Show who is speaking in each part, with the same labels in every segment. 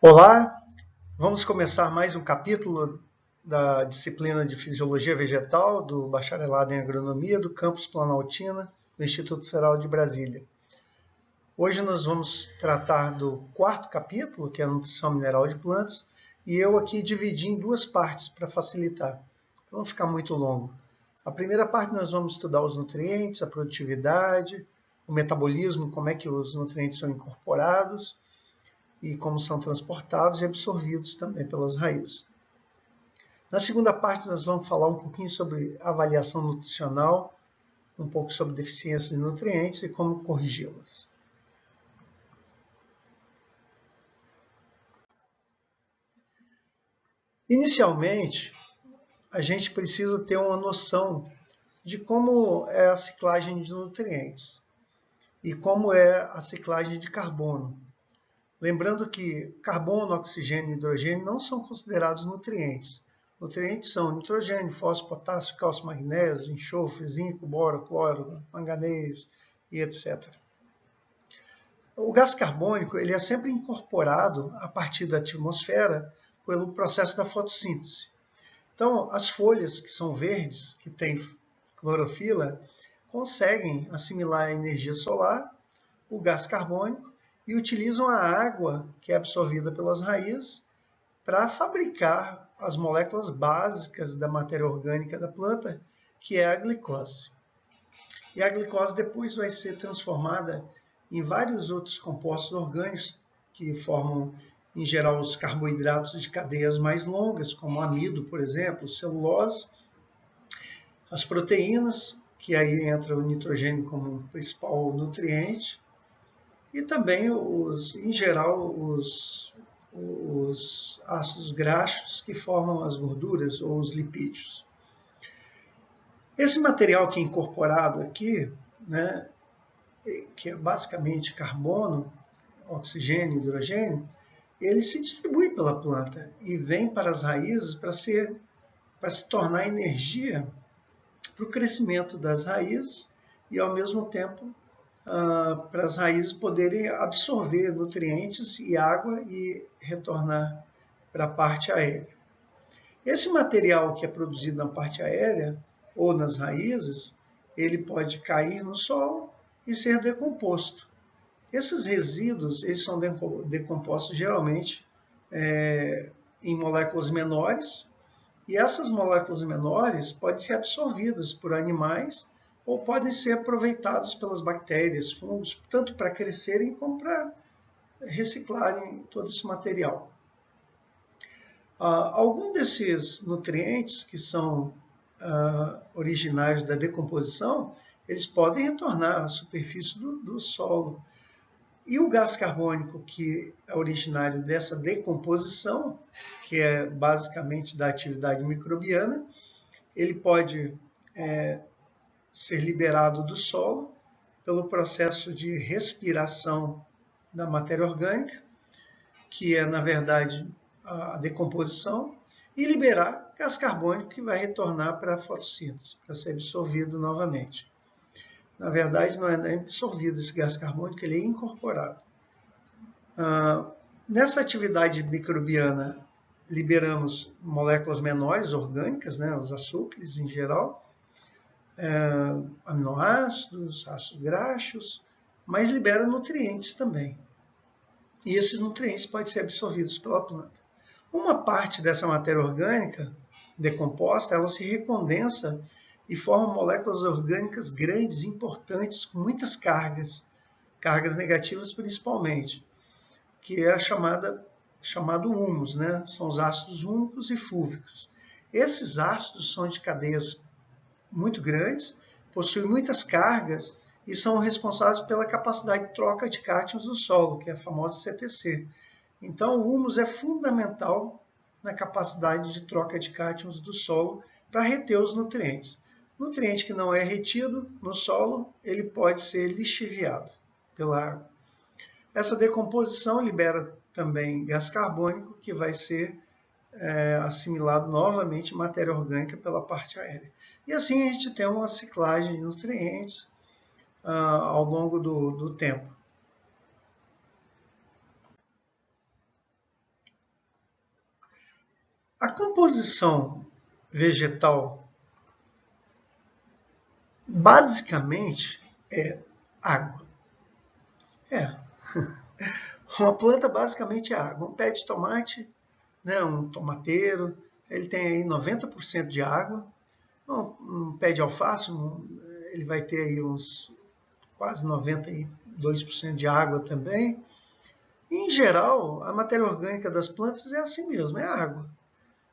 Speaker 1: Olá, vamos começar mais um capítulo da disciplina de Fisiologia Vegetal do Bacharelado em Agronomia do Campus Planaltina, do Instituto Federal de Brasília. Hoje nós vamos tratar do quarto capítulo, que é a nutrição mineral de plantas, e eu aqui dividi em duas partes para facilitar. Não vai ficar muito longo. A primeira parte nós vamos estudar os nutrientes, a produtividade, o metabolismo, como é que os nutrientes são incorporados e como são transportados e absorvidos também pelas raízes. Na segunda parte, nós vamos falar um pouquinho sobre avaliação nutricional, um pouco sobre deficiência de nutrientes e como corrigi-las. Inicialmente, a gente precisa ter uma noção de como é a ciclagem de nutrientes e como é a ciclagem de carbono. Lembrando que carbono, oxigênio e hidrogênio não são considerados nutrientes. Nutrientes são nitrogênio, fósforo, potássio, cálcio, magnésio, enxofre, zinco, boro, cloro, manganês e etc. O gás carbônico ele é sempre incorporado a partir da atmosfera pelo processo da fotossíntese. Então, as folhas que são verdes, que têm clorofila, conseguem assimilar a energia solar, o gás carbônico, e utilizam a água que é absorvida pelas raízes para fabricar as moléculas básicas da matéria orgânica da planta, que é a glicose. E a glicose depois vai ser transformada em vários outros compostos orgânicos que formam, em geral, os carboidratos de cadeias mais longas, como amido, por exemplo, celulose, as proteínas, que aí entra o nitrogênio como principal nutriente, e também, em geral, os ácidos graxos que formam as gorduras ou os lipídios. Esse material que é incorporado aqui, né, que é basicamente carbono, oxigênio e hidrogênio, ele se distribui pela planta e vem para as raízes para se tornar energia para o crescimento das raízes e, ao mesmo tempo, para as raízes poderem absorver nutrientes e água e retornar para a parte aérea. Esse material que é produzido na parte aérea ou nas raízes, ele pode cair no solo e ser decomposto. Esses resíduos eles são decompostos geralmente em moléculas menores, e essas moléculas menores podem ser absorvidas por animais ou podem ser aproveitadas pelas bactérias, fungos, tanto para crescerem como para reciclarem todo esse material. Alguns desses nutrientes que são originários da decomposição, eles podem retornar à superfície do solo. E o gás carbônico, que é originário dessa decomposição, que é basicamente da atividade microbiana, ele pode ser liberado do solo pelo processo de respiração da matéria orgânica, que é, na verdade, a decomposição, e liberar gás carbônico que vai retornar para a fotossíntese, para ser absorvido novamente. Na verdade, não é absorvido esse gás carbônico, ele é incorporado. Nessa atividade microbiana, liberamos moléculas menores orgânicas, né, os açúcares em geral, aminoácidos, ácidos graxos, mas libera nutrientes também. E esses nutrientes podem ser absorvidos pela planta. Uma parte dessa matéria orgânica decomposta, ela se recondensa e forma moléculas orgânicas grandes, importantes, com muitas cargas negativas principalmente, que é chamado humus, né? São os ácidos úmicos e fúlvicos. Esses ácidos são de cadeias muito grandes, possuem muitas cargas e são responsáveis pela capacidade de troca de cátions do solo, que é a famosa CTC. Então, o humus é fundamental na capacidade de troca de cátions do solo para reter os nutrientes. Nutriente que não é retido no solo, ele pode ser lixiviado pela água. Essa decomposição libera também gás carbônico, que vai ser assimilado novamente em matéria orgânica pela parte aérea. E assim a gente tem uma ciclagem de nutrientes ao longo do tempo. composição vegetal basicamente é água. Uma planta basicamente é água. Um pé de tomate, né, um tomateiro, ele tem aí 90% de água. Um pé de alface, ele vai ter aí uns quase 92% de água também. E, em geral, a matéria orgânica das plantas é assim mesmo, é água.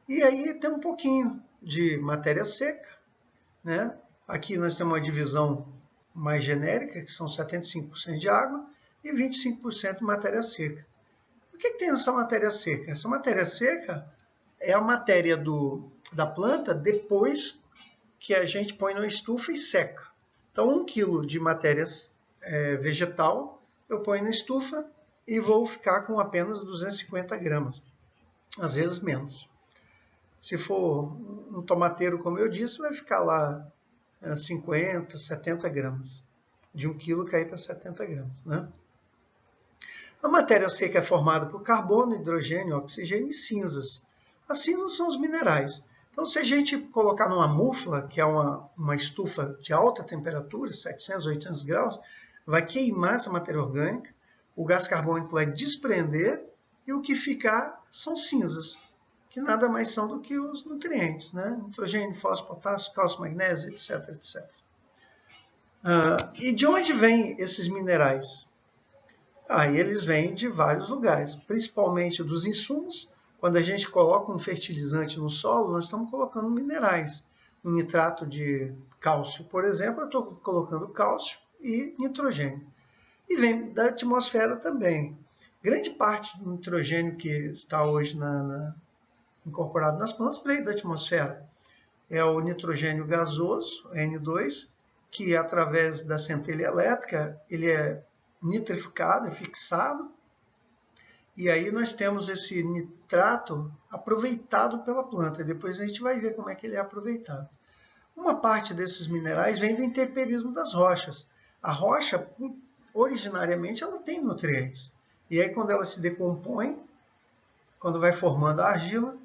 Speaker 1: E aí tem um pouquinho de matéria seca, né? Aqui nós temos uma divisão mais genérica, que são 75% de água e 25% de matéria seca. O que tem nessa matéria seca? Essa matéria seca é a matéria da planta depois que a gente põe na estufa e seca. Então, 1 kg de matéria vegetal eu ponho na estufa e vou ficar com apenas 250 gramas, às vezes menos. Se for um tomateiro, como eu disse, vai ficar lá 50, 70 gramas. De 1 kg cair para 70 gramas. Né? A matéria seca é formada por carbono, hidrogênio, oxigênio e cinzas. As cinzas são os minerais. Então, se a gente colocar numa mufla, que é uma estufa de alta temperatura, 700, 800 graus, vai queimar essa matéria orgânica, o gás carbônico vai desprender e o que ficar são cinzas, que nada mais são do que os nutrientes, né? Nitrogênio, fósforo, potássio, cálcio, magnésio, etc, etc. E de onde vêm esses minerais? Eles vêm de vários lugares, principalmente dos insumos. Quando a gente coloca um fertilizante no solo, nós estamos colocando minerais. Um nitrato de cálcio, por exemplo, eu estou colocando cálcio e nitrogênio. E vem da atmosfera também. Grande parte do nitrogênio que está hoje incorporado nas plantas veio da atmosfera. É o nitrogênio gasoso, N2, que através da centelha elétrica, ele é nitrificado, é fixado, e aí nós temos esse nitrato aproveitado pela planta. Depois a gente vai ver como é que ele é aproveitado. Uma parte desses minerais vem do intemperismo das rochas. A rocha, originariamente, ela tem nutrientes. E aí quando ela se decompõe, quando vai formando a argila,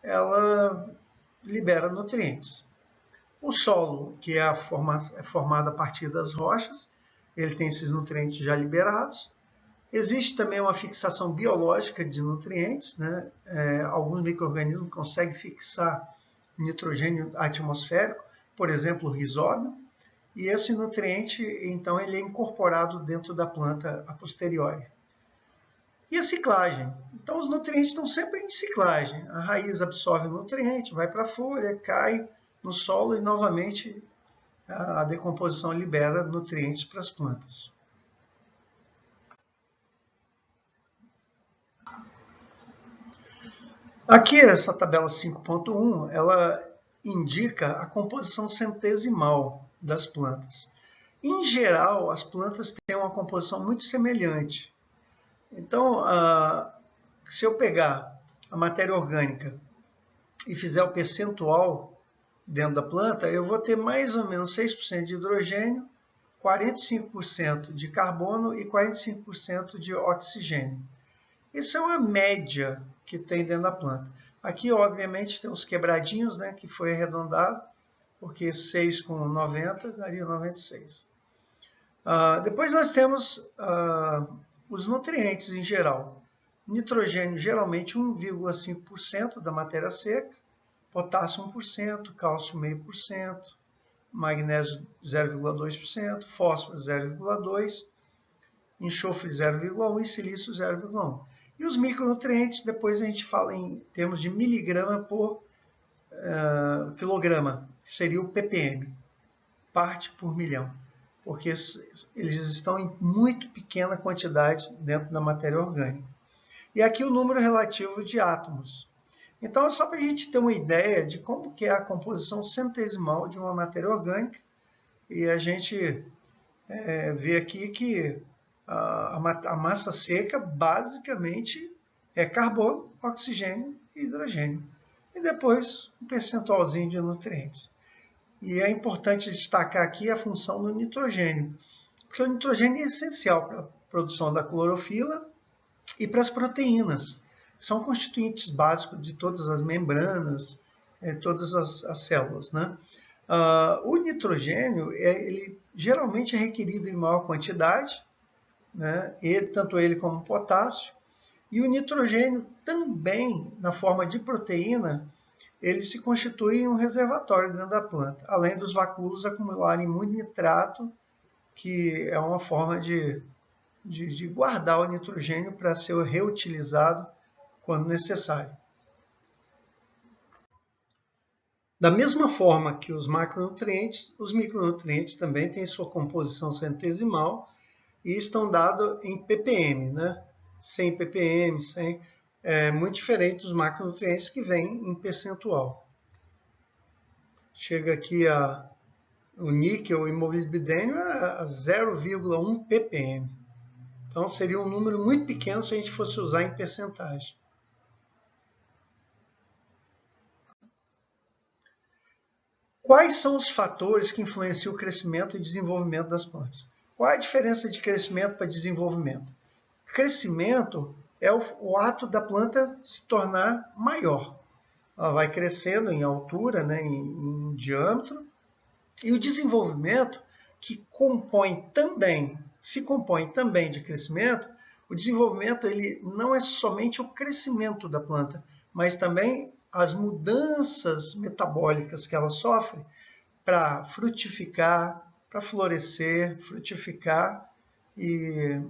Speaker 1: ela libera nutrientes. O solo, que é formado a partir das rochas, ele tem esses nutrientes já liberados. Existe também uma fixação biológica de nutrientes, né? Alguns micro-organismos conseguem fixar nitrogênio atmosférico, por exemplo, o rizóbio, e esse nutriente, então, ele é incorporado dentro da planta a posteriori. E a ciclagem? Então, os nutrientes estão sempre em ciclagem. A raiz absorve o nutriente, vai para a folha, cai no solo e, novamente, a decomposição libera nutrientes para as plantas. Aqui, essa tabela 5.1, ela indica a composição centesimal das plantas. Em geral, as plantas têm uma composição muito semelhante. Então, se eu pegar a matéria orgânica e fizer o percentual dentro da planta, eu vou ter mais ou menos 6% de hidrogênio, 45% de carbono e 45% de oxigênio. Isso é uma média que tem dentro da planta. Aqui, obviamente, tem os quebradinhos, né, que foi arredondado, porque 6 com 90 daria 96. Depois nós temos os nutrientes em geral. Nitrogênio, geralmente 1,5% da matéria seca, potássio 1%, cálcio 0,5%, magnésio 0,2%, fósforo 0,2%, enxofre 0,1% e silício 0,1%. E os micronutrientes, depois a gente fala em termos de miligrama por quilograma, que seria o ppm, parte por milhão, porque eles estão em muito pequena quantidade dentro da matéria orgânica. E aqui o número relativo de átomos. Então, é só para a gente ter uma ideia de como que é a composição centesimal de uma matéria orgânica, e a gente vê aqui que a massa seca basicamente é carbono, oxigênio e hidrogênio. E depois um percentualzinho de nutrientes. E é importante destacar aqui a função do nitrogênio, porque o nitrogênio é essencial para a produção da clorofila e para as proteínas. são constituintes básicos de todas as membranas, todas as células, né? O nitrogênio, ele geralmente é requerido em maior quantidade, né? E tanto ele como o potássio. E o nitrogênio também, na forma de proteína, ele se constitui em um reservatório dentro da planta, além dos vacúolos acumularem muito nitrato, que é uma forma de guardar o nitrogênio para ser reutilizado quando necessário. Da mesma forma que os macronutrientes, os micronutrientes também têm sua composição centesimal e estão dados em ppm, né? 100 ppm, 100, muito diferente dos macronutrientes que vêm em percentual. Chega aqui o níquel e molibdênio a 0,1 ppm. Então seria um número muito pequeno se a gente fosse usar em percentagem. Quais são os fatores que influenciam o crescimento e desenvolvimento das plantas? Qual é a diferença de crescimento para desenvolvimento? Crescimento é o ato da planta se tornar maior. Ela vai crescendo em altura, né, em diâmetro. E o desenvolvimento, que se compõe também de crescimento, o desenvolvimento ele não é somente o crescimento da planta, mas também as mudanças metabólicas que ela sofre para frutificar, para florescer, frutificar e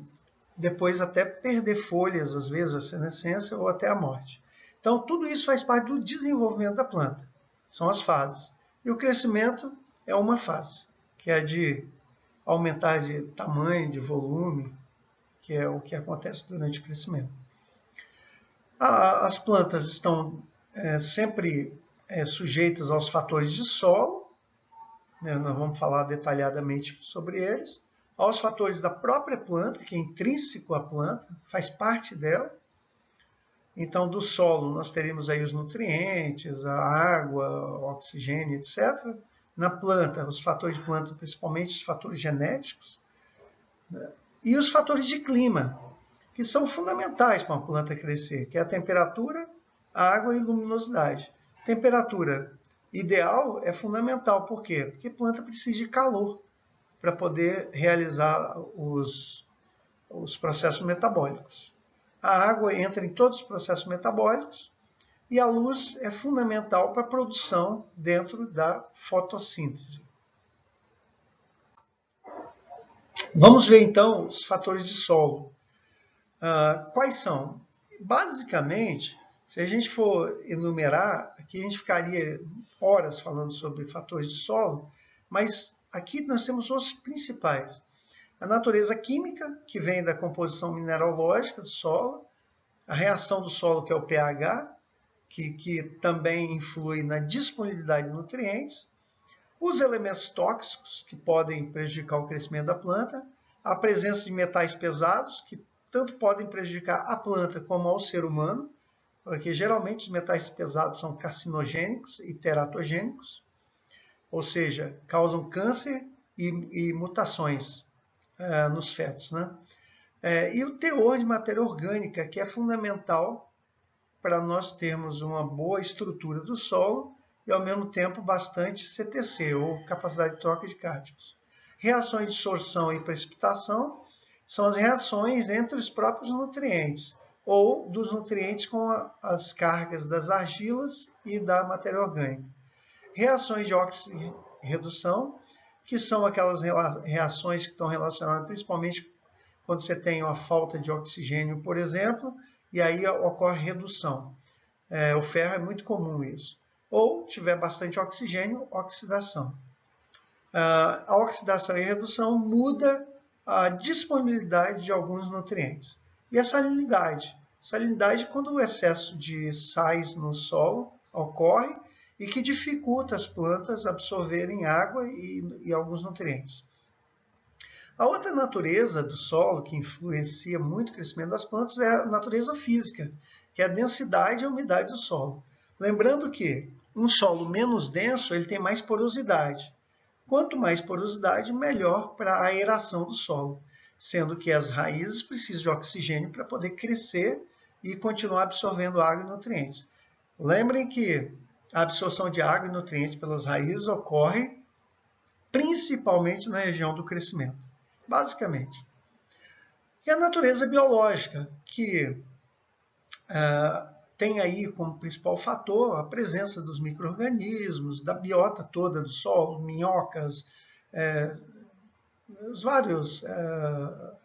Speaker 1: depois até perder folhas, às vezes a senescência ou até a morte. Então, tudo isso faz parte do desenvolvimento da planta. São as fases. E o crescimento é uma fase, que é de aumentar de tamanho, de volume, que é o que acontece durante o crescimento. As plantas estão sempre sujeitas aos fatores de solo, né? Nós vamos falar detalhadamente sobre eles, aos fatores da própria planta, que é intrínseco à planta, faz parte dela. Então, do solo, nós teríamos aí os nutrientes, a água, o oxigênio, etc. Na planta, os fatores de planta, principalmente os fatores genéticos, né? E os fatores de clima, que são fundamentais para uma planta crescer, que é a temperatura, a água e luminosidade. Temperatura ideal é fundamental, por quê? Porque a planta precisa de calor para poder realizar os processos metabólicos. A água entra em todos os processos metabólicos e a luz é fundamental para a produção dentro da fotossíntese. Vamos ver então os fatores de solo. Quais são? Basicamente, se a gente for enumerar, aqui a gente ficaria horas falando sobre fatores de solo, mas aqui nós temos os principais. A natureza química, que vem da composição mineralógica do solo, a reação do solo, que é o pH, que também influi na disponibilidade de nutrientes, os elementos tóxicos, que podem prejudicar o crescimento da planta, a presença de metais pesados, que tanto podem prejudicar a planta como ao ser humano, porque geralmente os metais pesados são carcinogênicos e teratogênicos, ou seja, causam câncer e mutações nos fetos, né? E o teor de matéria orgânica, que é fundamental para nós termos uma boa estrutura do solo e, ao mesmo tempo, bastante CTC, ou capacidade de troca de cátions. Reações de sorção e precipitação são as reações entre os próprios nutrientes, ou dos nutrientes com as cargas das argilas e da matéria orgânica. Reações de oxirredução, que são aquelas reações que estão relacionadas principalmente quando você tem uma falta de oxigênio, por exemplo, e aí ocorre redução. O ferro é muito comum isso. Ou, tiver bastante oxigênio, oxidação. A oxidação e a redução muda a disponibilidade de alguns nutrientes. E a salinidade? Salinidade é quando o excesso de sais no solo ocorre e que dificulta as plantas absorverem água e alguns nutrientes. A outra natureza do solo que influencia muito o crescimento das plantas é a natureza física, que é a densidade e a umidade do solo. Lembrando que um solo menos denso ele tem mais porosidade. Quanto mais porosidade, melhor para a aeração do solo, sendo que as raízes precisam de oxigênio para poder crescer e continuar absorvendo água e nutrientes. Lembrem que a absorção de água e nutrientes pelas raízes ocorre principalmente na região do crescimento, basicamente. E a natureza biológica, que tem aí como principal fator a presença dos micro-organismos, da biota toda do solo, minhocas, os vários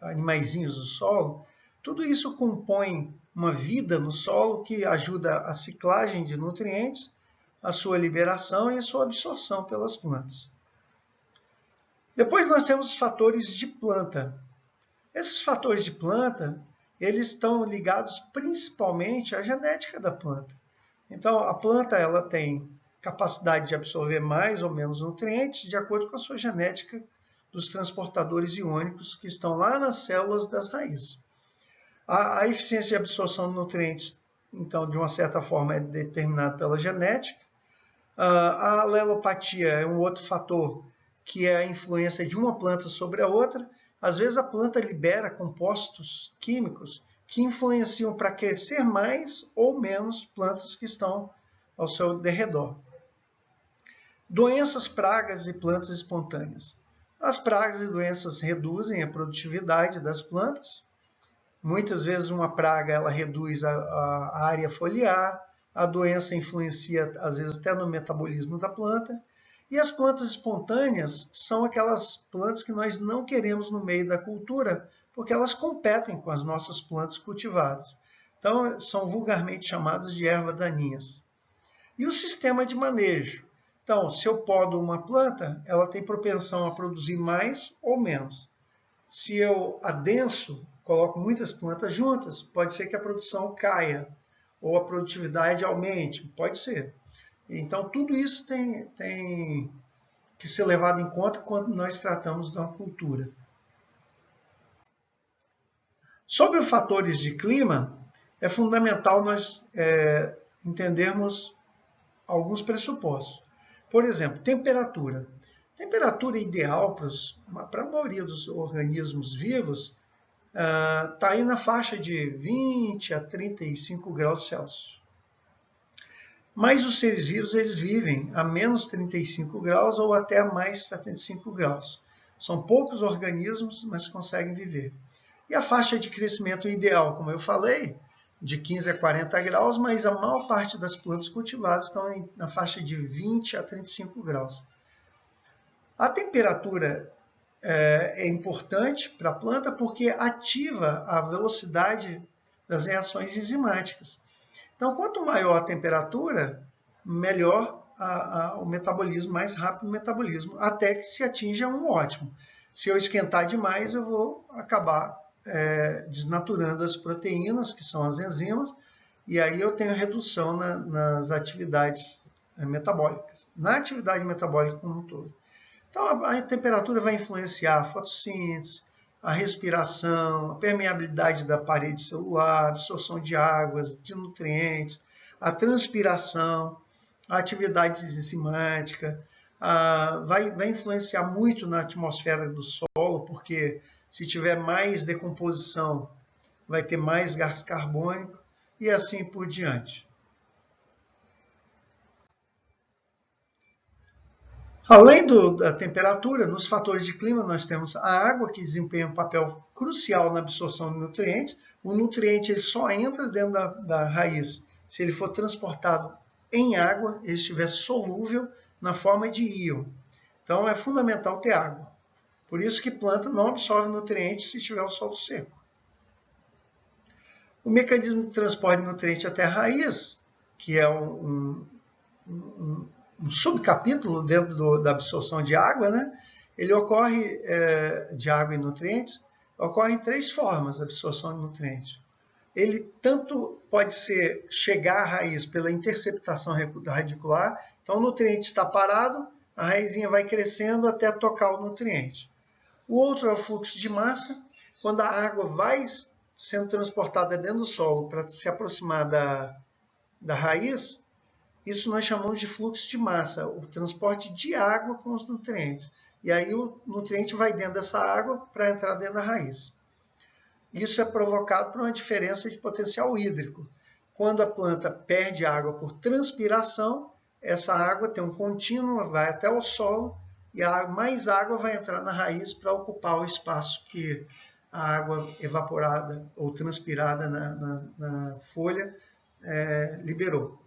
Speaker 1: animaizinhos do solo, tudo isso compõe uma vida no solo que ajuda a ciclagem de nutrientes, a sua liberação e a sua absorção pelas plantas. Depois nós temos os fatores de planta. Esses fatores de planta, eles estão ligados principalmente à genética da planta. Então, a planta ela tem capacidade de absorver mais ou menos nutrientes de acordo com a sua genética dos transportadores iônicos que estão lá nas células das raízes. A eficiência de absorção de nutrientes, então, de uma certa forma, é determinada pela genética. A alelopatia é um outro fator, que é a influência de uma planta sobre a outra. Às vezes a planta libera compostos químicos que influenciam para crescer mais ou menos plantas que estão ao seu derredor. Doenças, pragas e plantas espontâneas. As pragas e doenças reduzem a produtividade das plantas. Muitas vezes uma praga ela reduz a área foliar, a doença influencia às vezes até no metabolismo da planta. E as plantas espontâneas são aquelas plantas que nós não queremos no meio da cultura, porque elas competem com as nossas plantas cultivadas. Então, são vulgarmente chamadas de ervas daninhas. E o sistema de manejo. Então, se eu podo uma planta, ela tem propensão a produzir mais ou menos. Se eu adenso, coloco muitas plantas juntas, pode ser que a produção caia, ou a produtividade aumente, pode ser. Então, tudo isso tem que ser levado em conta quando nós tratamos de uma cultura. Sobre os fatores de clima, é fundamental nós entendermos alguns pressupostos. Por exemplo, temperatura. Temperatura ideal para a maioria dos organismos vivos está aí na faixa de 20 a 35 graus Celsius. Mas os seres vivos eles vivem a menos 35 graus ou até mais 75 graus. São poucos organismos, mas conseguem viver. E a faixa de crescimento ideal, como eu falei, de 15 a 40 graus, mas a maior parte das plantas cultivadas estão na faixa de 20 a 35 graus. A temperatura é importante para a planta porque ativa a velocidade das reações enzimáticas. Então, quanto maior a temperatura, melhor o metabolismo, mais rápido o metabolismo, até que se atinja um ótimo. Se eu esquentar demais, eu vou acabar desnaturando as proteínas, que são as enzimas, e aí eu tenho redução nas atividades metabólicas, na atividade metabólica como um todo. Então, a temperatura vai influenciar a fotossíntese, a respiração, a permeabilidade da parede celular, a absorção de águas, de nutrientes, a transpiração, a atividade enzimática, vai influenciar muito na atmosfera do solo, porque se tiver mais decomposição, vai ter mais gás carbônico e assim por diante. Além da temperatura, nos fatores de clima nós temos a água, que desempenha um papel crucial na absorção de nutrientes. O nutriente ele só entra dentro da raiz se ele for transportado em água, ele estiver solúvel na forma de íon. Então é fundamental ter água. Por isso que planta não absorve nutrientes se tiver o solo seco. O mecanismo de transporte de nutrientes até a raiz, que é um subcapítulo dentro da absorção de água, né? Ele ocorre, de água e nutrientes, ocorre em três formas a absorção de nutrientes. Ele tanto pode chegar à raiz pela interceptação radicular, então o nutriente está parado, a raizinha vai crescendo até tocar o nutriente. O outro é o fluxo de massa, quando a água vai sendo transportada dentro do solo para se aproximar da raiz, isso nós chamamos de fluxo de massa, o transporte de água com os nutrientes. E aí o nutriente vai dentro dessa água para entrar dentro da raiz. Isso é provocado por uma diferença de potencial hídrico. Quando a planta perde água por transpiração, essa água tem um contínuo, vai até o solo, e mais água vai entrar na raiz para ocupar o espaço que a água evaporada ou transpirada na folha liberou.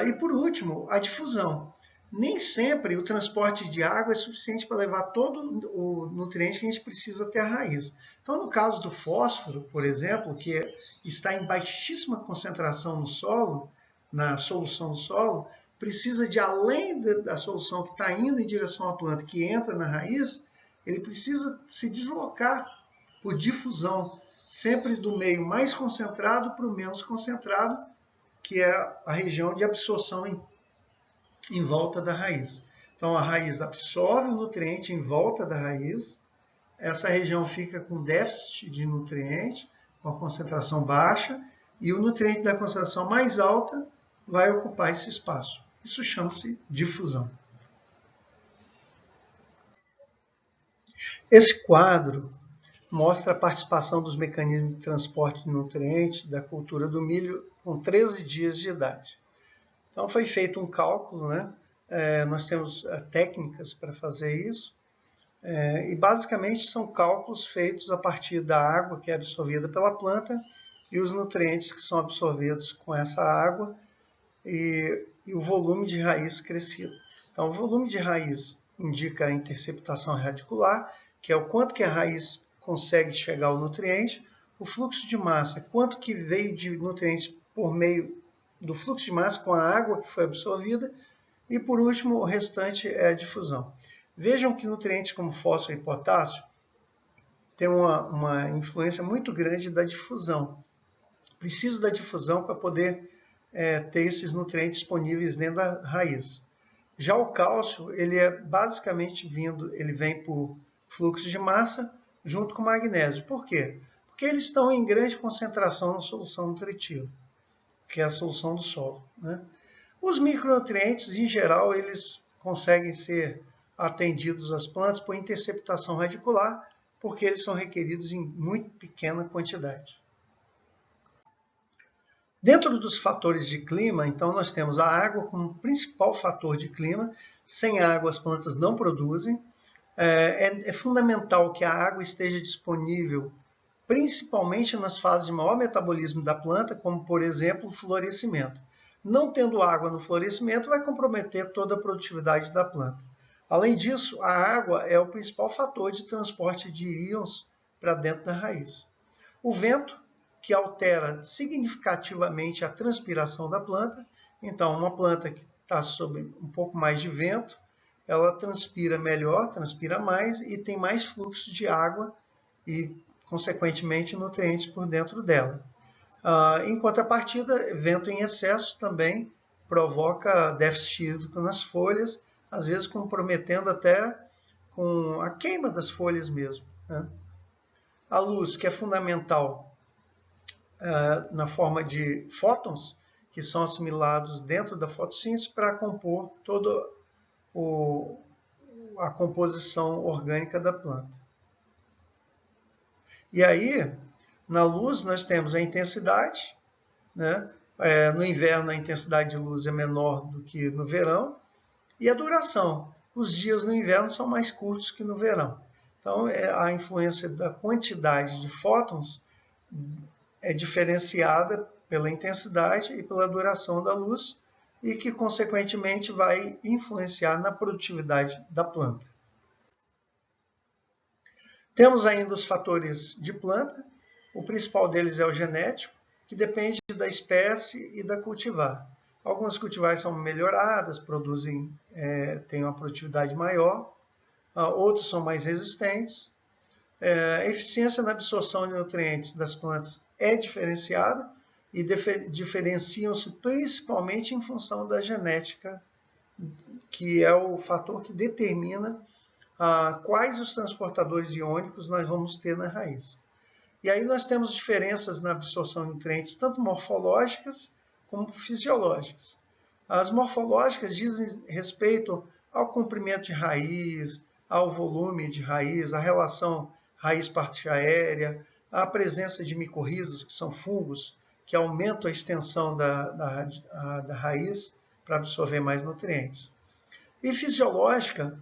Speaker 1: E por último, a difusão. Nem sempre o transporte de água é suficiente para levar todo o nutriente que a gente precisa até a raiz. Então, no caso do fósforo, por exemplo, que está em baixíssima concentração no solo, na solução do solo, precisa de, além da solução que está indo em direção à planta, que entra na raiz, ele precisa se deslocar por difusão, sempre do meio mais concentrado para o menos concentrado, que é a região de absorção em volta da raiz. Então, a raiz absorve o nutriente em volta da raiz, essa região fica com déficit de nutriente, com a concentração baixa, e o nutriente da concentração mais alta vai ocupar esse espaço. Isso chama-se difusão. Esse quadro mostra a participação dos mecanismos de transporte de nutrientes da cultura do milho com 13 dias de idade. Então foi feito um cálculo, né? Nós temos técnicas para fazer isso, e basicamente são cálculos feitos a partir da água que é absorvida pela planta e os nutrientes que são absorvidos com essa água e o volume de raiz crescido. Então o volume de raiz indica a interceptação radicular, que é o quanto que a raiz consegue chegar ao nutriente, o fluxo de massa, quanto que veio de nutrientes por meio do fluxo de massa com a água que foi absorvida, e por último o restante é a difusão. Vejam que nutrientes como fósforo e potássio têm uma influência muito grande da difusão. Preciso da difusão para poder ter esses nutrientes disponíveis dentro da raiz. Já o cálcio, ele é basicamente ele vem por fluxo de massa junto com o magnésio. Por quê? Porque eles estão em grande concentração na solução nutritiva, que é a solução do solo, né? Os micronutrientes, em geral, eles conseguem ser atendidos às plantas por interceptação radicular, porque eles são requeridos em muito pequena quantidade. Dentro dos fatores de clima, então, nós temos a água como principal fator de clima. Sem água, as plantas não produzem. É fundamental que a água esteja disponível, principalmente nas fases de maior metabolismo da planta, como, por exemplo, o florescimento. Não tendo água no florescimento, vai comprometer toda a produtividade da planta. Além disso, a água é o principal fator de transporte de íons para dentro da raiz. O vento, que altera significativamente a transpiração da planta. Então, uma planta que está sob um pouco mais de vento, ela transpira melhor, transpira mais e tem mais fluxo de água e, consequentemente, nutrientes por dentro dela. Em contrapartida, vento em excesso também provoca déficit hídrico nas folhas, às vezes comprometendo até com a queima das folhas mesmo, né? A luz, que é fundamental na forma de fótons, que são assimilados dentro da fotossíntese para compor toda a composição orgânica da planta. E aí, na luz, nós temos a intensidade, né? No inverno, a intensidade de luz é menor do que no verão, e a duração. Os dias no inverno são mais curtos que no verão. Então, a influência da quantidade de fótons é diferenciada pela intensidade e pela duração da luz, e que, consequentemente, vai influenciar na produtividade da planta. Temos ainda os fatores de planta. O principal deles é o genético, que depende da espécie e da cultivar. Algumas cultivares são melhoradas, têm uma produtividade maior, outros são mais resistentes. A eficiência na absorção de nutrientes das plantas é diferenciada e diferenciam-se principalmente em função da genética, que é o fator que determina quais os transportadores iônicos nós vamos ter na raiz. E aí nós temos diferenças na absorção de nutrientes, tanto morfológicas como fisiológicas. As morfológicas dizem respeito ao comprimento de raiz, ao volume de raiz, à relação raiz-parte aérea, a presença de micorrizas, que são fungos, que aumentam a extensão da raiz para absorver mais nutrientes. E fisiológica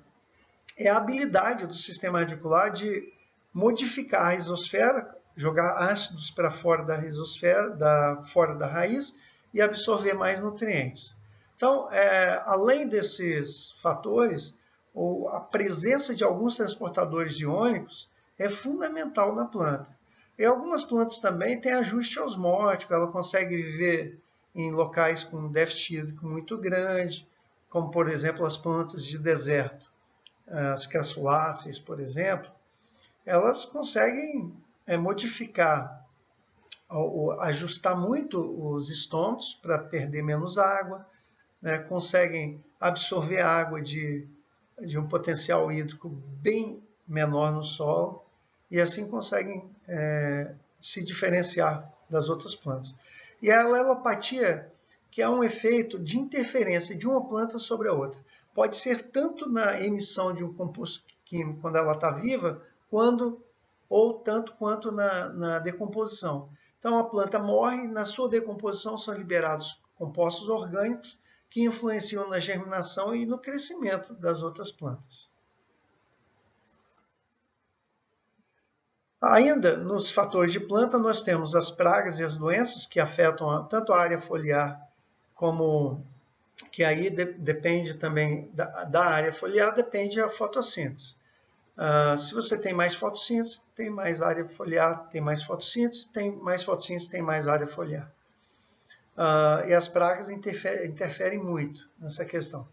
Speaker 1: é a habilidade do sistema radicular de modificar a rizosfera, jogar ácidos para fora da rizosfera, fora da raiz, e absorver mais nutrientes. Então, além desses fatores, a presença de alguns transportadores iônicos é fundamental na planta. E algumas plantas também têm ajuste osmótico, ela consegue viver em locais com déficit hídrico muito grande, como, por exemplo, as plantas de deserto. As crassuláceas, por exemplo, elas conseguem modificar, ajustar muito os estômatos para perder menos água, né? Conseguem absorver água de um potencial hídrico bem menor no solo e assim conseguem se diferenciar das outras plantas. E a alelopatia, que é um efeito de interferência de uma planta sobre a outra. Pode ser tanto na emissão de um composto químico quando ela está viva, ou tanto quanto na decomposição. Então a planta morre, na sua decomposição são liberados compostos orgânicos que influenciam na germinação e no crescimento das outras plantas. Ainda nos fatores de planta, nós temos as pragas e as doenças que afetam tanto a área foliar como que aí depende também da área foliar, depende da fotossíntese. Se você tem mais fotossíntese, tem mais área foliar, tem mais fotossíntese, tem mais área foliar. E as pragas interferem muito nessa questão.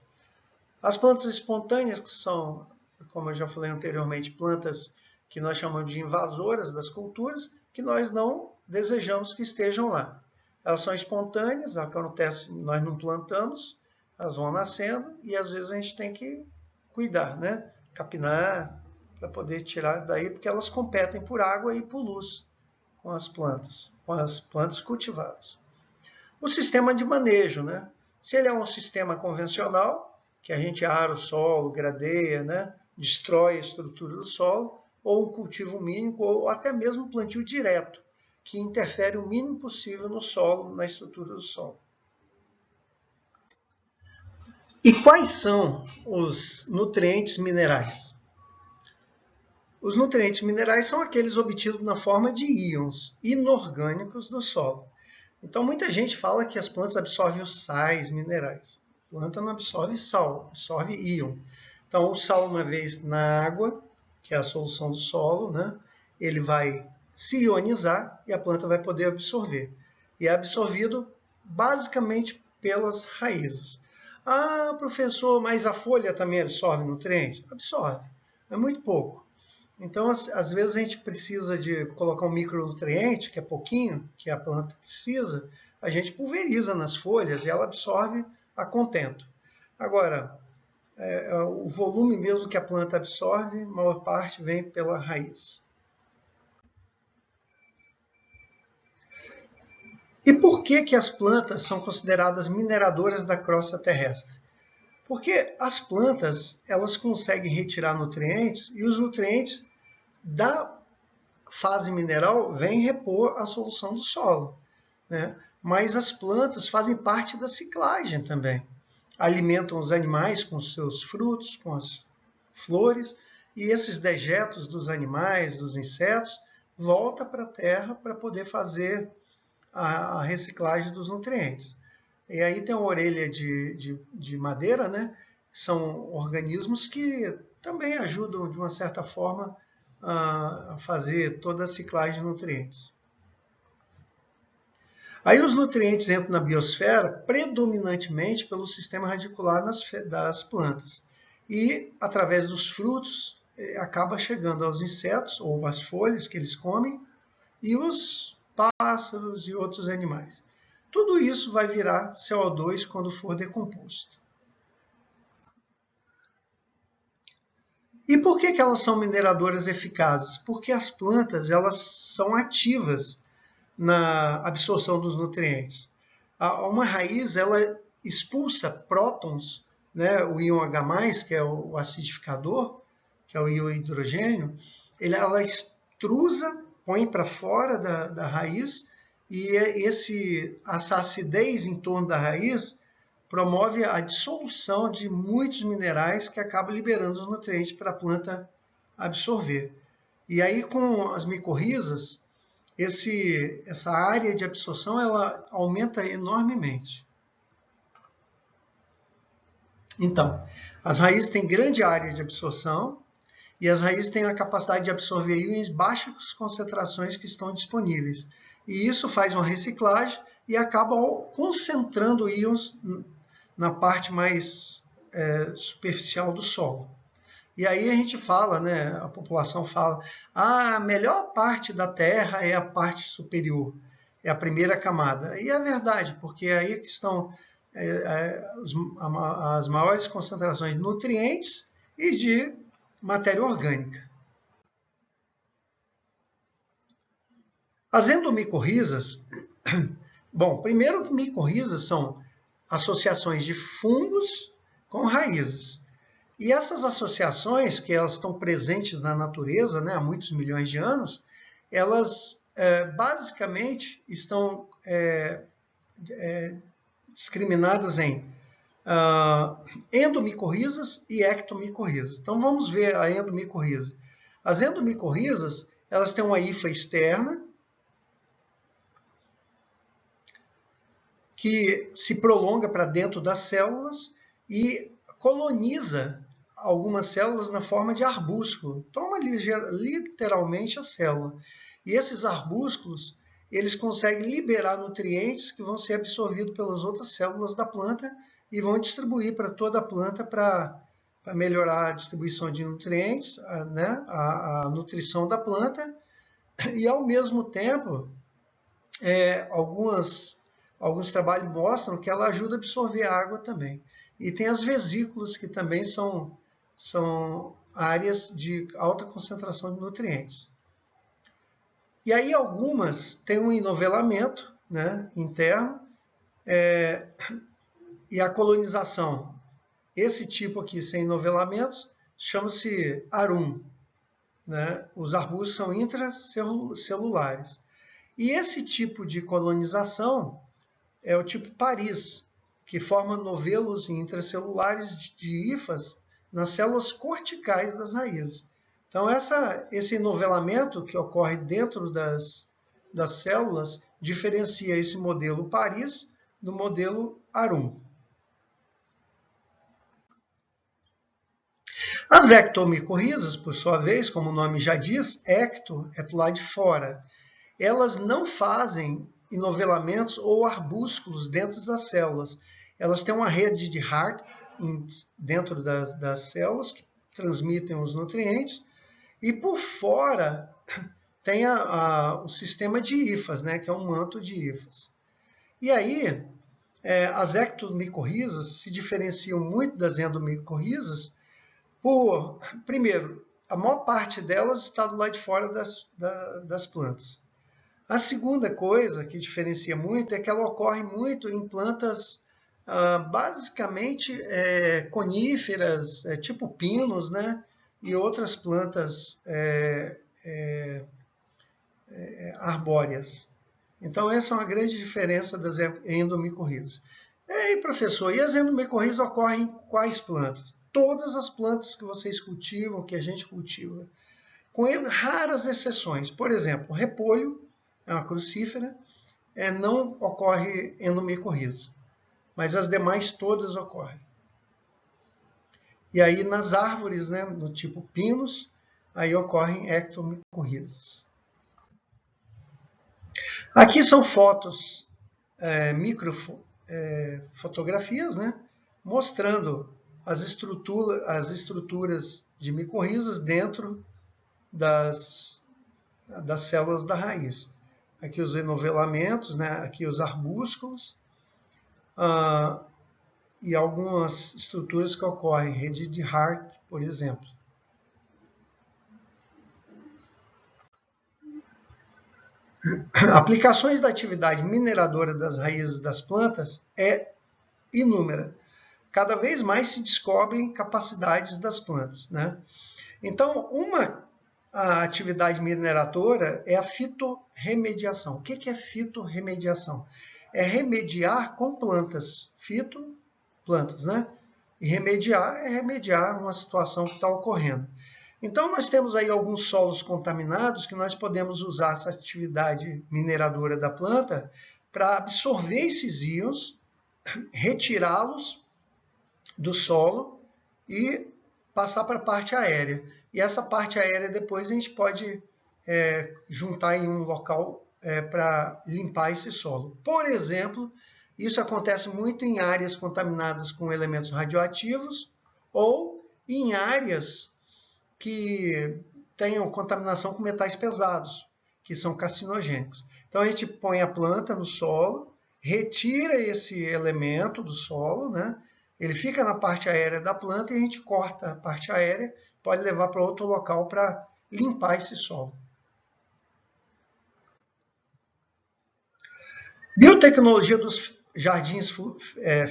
Speaker 1: As plantas espontâneas, que são, como eu já falei anteriormente, plantas que nós chamamos de invasoras das culturas, que nós não desejamos que estejam lá. Elas são espontâneas, acontece, nós não plantamos, elas vão nascendo e às vezes a gente tem que cuidar, né? Capinar para poder tirar daí, porque elas competem por água e por luz com as plantas cultivadas. O sistema de manejo, né? Se ele é um sistema convencional, que a gente ara o solo, gradeia, né? Destrói a estrutura do solo, ou um cultivo mínimo, ou até mesmo plantio direto, que interfere o mínimo possível no solo, na estrutura do solo. E quais são os nutrientes minerais? Os nutrientes minerais são aqueles obtidos na forma de íons inorgânicos do solo. Então, muita gente fala que as plantas absorvem os sais minerais. A planta não absorve sal, absorve íon. Então, o sal, uma vez na água, que é a solução do solo, né, ele vai se ionizar e a planta vai poder absorver. E é absorvido basicamente pelas raízes. Ah, professor, mas a folha também absorve nutrientes? Absorve, é muito pouco. Então, às vezes a gente precisa de colocar um micronutriente, que é pouquinho, que a planta precisa, a gente pulveriza nas folhas e ela absorve a contento. Agora, o volume mesmo que a planta absorve, a maior parte vem pela raiz. E por que as plantas são consideradas mineradoras da crosta terrestre? Porque as plantas, elas conseguem retirar nutrientes e os nutrientes da fase mineral vêm repor a solução do solo, né? Mas as plantas fazem parte da ciclagem também. Alimentam os animais com os seus frutos, com as flores, e esses dejetos dos animais, dos insetos, voltam para a terra para poder fazer a reciclagem dos nutrientes. E aí tem a orelha de madeira, né? São organismos que também ajudam, de uma certa forma, a fazer toda a ciclagem de nutrientes. Aí os nutrientes entram na biosfera predominantemente pelo sistema radicular das plantas. E, através dos frutos, acaba chegando aos insetos, ou às folhas que eles comem, e os pássaros e outros animais. Tudo isso vai virar CO2 quando for decomposto. E por que elas são mineradoras eficazes? Porque as plantas elas são ativas na absorção dos nutrientes. Uma raiz ela expulsa prótons, né, o íon H+, que é o acidificador, que é o íon hidrogênio, ela extrusa põe para fora da raiz, e essa acidez em torno da raiz promove a dissolução de muitos minerais que acabam liberando os nutrientes para a planta absorver. E aí, com as micorrizas, essa área de absorção ela aumenta enormemente. Então, as raízes têm grande área de absorção e as raízes têm a capacidade de absorver íons em baixas concentrações que estão disponíveis. E isso faz uma reciclagem e acaba concentrando íons na parte mais superficial do solo. E aí a gente fala, né, a população fala, a melhor parte da Terra é a parte superior, é a primeira camada. E é verdade, porque é aí que estão as maiores concentrações de nutrientes e de matéria orgânica. As endomicorrizas, bom, primeiro micorrizas são associações de fungos com raízes. E essas associações, que elas estão presentes na natureza, né, há muitos milhões de anos, elas basicamente estão discriminadas em endomicorrizas e ectomicorrizas. Então vamos ver a endomicorriza. As endomicorrizas, elas têm uma hifa externa que se prolonga para dentro das células e coloniza algumas células na forma de arbúsculo. Toma literalmente a célula. E esses arbúsculos, eles conseguem liberar nutrientes que vão ser absorvidos pelas outras células da planta e vão distribuir para toda a planta para melhorar a distribuição de nutrientes, né? a nutrição da planta. E, ao mesmo tempo, alguns trabalhos mostram que ela ajuda a absorver água também. E tem as vesículas, que também são áreas de alta concentração de nutrientes. E aí algumas têm um enovelamento, né, interno, e a colonização. Esse tipo aqui, sem enovelamentos, chama-se arum. Né? Os arbustos são intracelulares. E esse tipo de colonização é o tipo Paris, que forma novelos intracelulares de hifas nas células corticais das raízes. Então, esse enovelamento que ocorre dentro das células diferencia esse modelo Paris do modelo Arum. As ectomicorrizas, por sua vez, como o nome já diz, ecto é para o lado de fora. Elas não fazem enovelamentos ou arbúsculos dentro das células. Elas têm uma rede de Hart dentro das células que transmitem os nutrientes e por fora tem o sistema de hifas, né, que é um manto de hifas. E aí, as ectomicorrizas se diferenciam muito das endomicorrizas primeiro, a maior parte delas está do lado de fora das plantas. A segunda coisa que diferencia muito é que ela ocorre muito em plantas basicamente coníferas, tipo pinos, né? E outras plantas arbóreas. Então, essa é uma grande diferença das endomicorrizas. E professor, e as endomicorrizas ocorrem em quais plantas? Todas as plantas que vocês cultivam, que a gente cultiva, com raras exceções. Por exemplo, repolho é uma crucífera, não ocorre endomicorriza, mas as demais todas ocorrem. E aí nas árvores, né, do tipo pinos, aí ocorrem ectomicorrizas. Aqui são fotos, microfotografias, né, mostrando as estruturas de micorrizas dentro das células da raiz. Aqui os enovelamentos, né, aqui os arbúsculos, e algumas estruturas que ocorrem, rede de Hart, por exemplo. Aplicações da atividade mineradora das raízes das plantas é inúmera. Cada vez mais se descobrem capacidades das plantas, né? Então, uma a atividade mineradora é a fitorremediação. O que é fitorremediação? É remediar com plantas. Fito, plantas, né? E remediar é remediar uma situação que está ocorrendo. Então, nós temos aí alguns solos contaminados que nós podemos usar essa atividade mineradora da planta para absorver esses íons, retirá-los do solo e passar para a parte aérea. E essa parte aérea depois a gente pode juntar em um local para limpar esse solo. Por exemplo, isso acontece muito em áreas contaminadas com elementos radioativos ou em áreas que tenham contaminação com metais pesados, que são carcinogênicos. Então a gente põe a planta no solo, retira esse elemento do solo, né? Ele fica na parte aérea da planta e a gente corta a parte aérea, pode levar para outro local para limpar esse solo. Biotecnologia dos jardins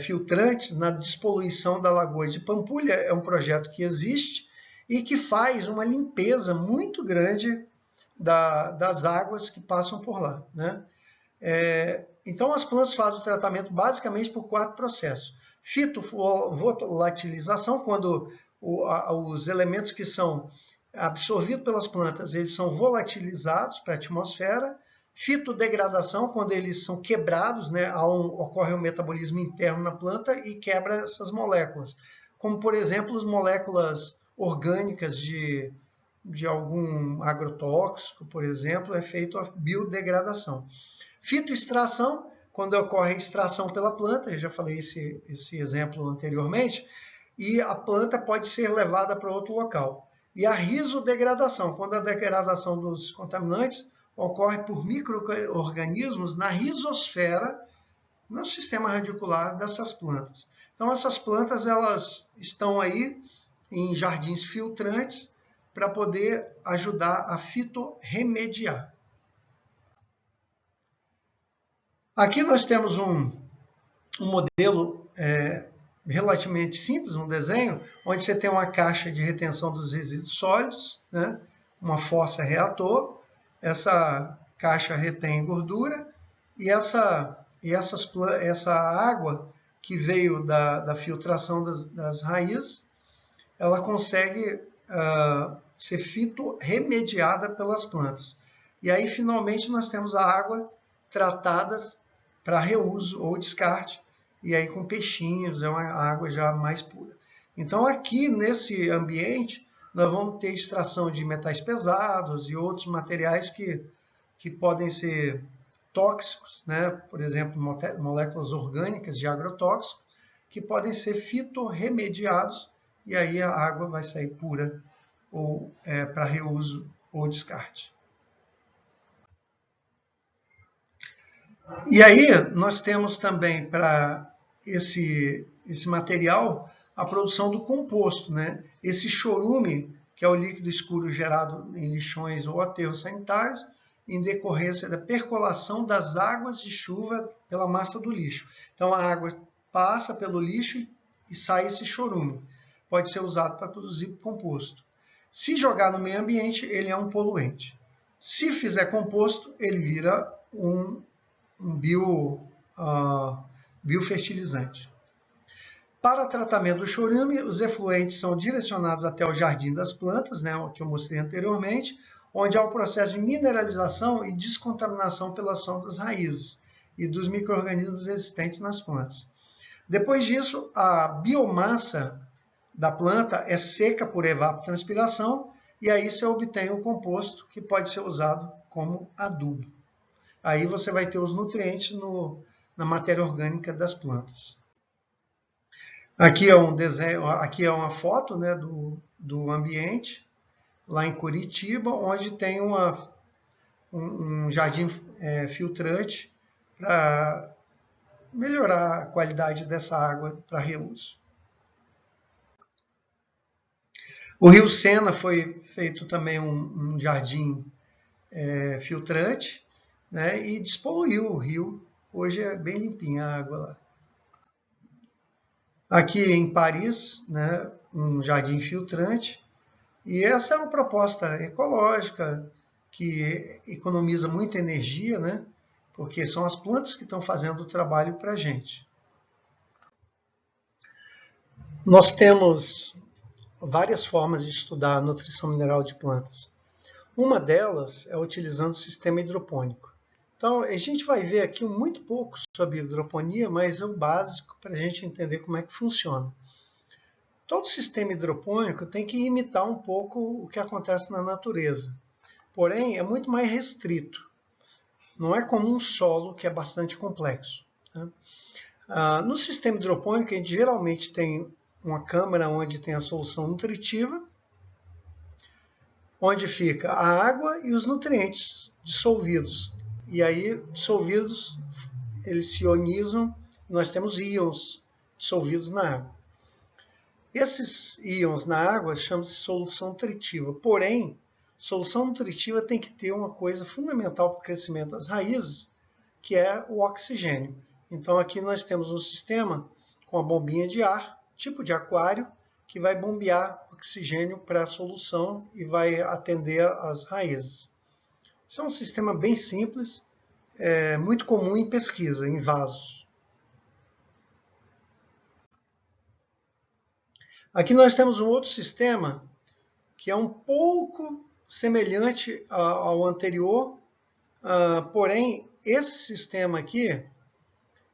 Speaker 1: filtrantes na despoluição da Lagoa de Pampulha é um projeto que existe e que faz uma limpeza muito grande das águas que passam por lá, né? Então, as plantas fazem o tratamento basicamente por 4 processos. Fitovolatilização, quando os elementos que são absorvidos pelas plantas, eles são volatilizados para a atmosfera. Fitodegradação, quando eles são quebrados, né, ocorre um metabolismo interno na planta e quebra essas moléculas. Como, por exemplo, as moléculas orgânicas de algum agrotóxico, por exemplo, é feita a biodegradação. Fitoextração, quando ocorre a extração pela planta, eu já falei esse exemplo anteriormente, e a planta pode ser levada para outro local. E a risodegradação, quando a degradação dos contaminantes ocorre por micro-organismos na rizosfera, no sistema radicular dessas plantas. Então, essas plantas elas estão aí em jardins filtrantes para poder ajudar a fitorremediar. Aqui nós temos um modelo relativamente simples, um desenho, onde você tem uma caixa de retenção dos resíduos sólidos, né? Uma fossa reator, essa caixa retém gordura e essa água que veio da filtração das raízes, ela consegue ser fitorremediada pelas plantas. E aí, finalmente, nós temos a água tratada para reuso ou descarte, e aí com peixinhos, é uma água já mais pura. Então, aqui nesse ambiente, nós vamos ter extração de metais pesados e outros materiais que podem ser tóxicos, né? Por exemplo, moléculas orgânicas de agrotóxico, que podem ser fitorremediados, e aí a água vai sair pura ou para reuso ou descarte. E aí nós temos também para esse material a produção do composto, né? Esse chorume, que é o líquido escuro gerado em lixões ou aterros sanitários, em decorrência da percolação das águas de chuva pela massa do lixo. Então a água passa pelo lixo e sai esse chorume. Pode ser usado para produzir composto. Se jogar no meio ambiente, ele é um poluente. Se fizer composto, ele vira um biofertilizante. Para tratamento do chorume, os efluentes são direcionados até o jardim das plantas, né, o que eu mostrei anteriormente, onde há o processo de mineralização e descontaminação pela ação das raízes e dos micro-organismos existentes nas plantas. Depois disso, a biomassa da planta é seca por evapotranspiração e aí você obtém o composto que pode ser usado como adubo. Aí você vai ter os nutrientes na matéria orgânica das plantas. Aqui é um desenho, aqui é uma foto, né, do ambiente lá em Curitiba, onde tem um jardim filtrante para melhorar a qualidade dessa água para reuso. O Rio Sena foi feito também um jardim filtrante, né, e despoluiu o rio. Hoje é bem limpinha a água lá. Aqui em Paris, né, um jardim filtrante, E essa é uma proposta ecológica que economiza muita energia, né? Porque são as plantas que estão fazendo o trabalho para a gente. Nós temos várias formas de estudar a nutrição mineral de plantas. Uma delas é utilizando o sistema hidropônico. Então, a gente vai ver aqui muito pouco sobre hidroponia, mas é o básico para a gente entender como é que funciona. Todo sistema hidropônico tem que imitar um pouco o que acontece na natureza. Porém, é muito mais restrito. Não é como um solo, que é bastante complexo. Né? No sistema hidropônico, a gente geralmente tem uma câmara onde tem a solução nutritiva, onde fica a água e os nutrientes dissolvidos. E aí, dissolvidos, eles se ionizam, nós temos íons dissolvidos na água. Esses íons na água chamam-se solução nutritiva. Porém, solução nutritiva tem que ter uma coisa fundamental para o crescimento das raízes, que é o oxigênio. Então, aqui nós temos um sistema com a bombinha de ar, tipo de aquário, que vai bombear oxigênio para a solução e vai atender as raízes. Isso é um sistema bem simples, muito comum em pesquisa, em vasos. Aqui nós temos um outro sistema que é um pouco semelhante ao anterior, porém esse sistema aqui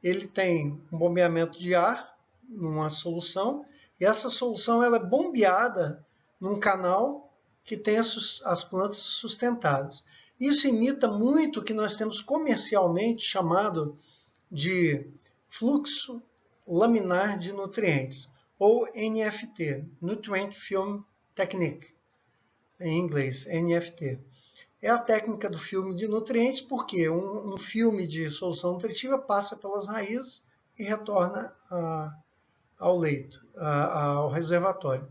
Speaker 1: ele tem um bombeamento de ar numa solução e essa solução ela é bombeada num canal que tem as plantas sustentadas. Isso imita muito o que nós temos comercialmente chamado de fluxo laminar de nutrientes, ou NFT, Nutrient Film Technique, em inglês, NFT. É a técnica do filme de nutrientes, porque um filme de solução nutritiva passa pelas raízes e retorna ao leito, ao reservatório.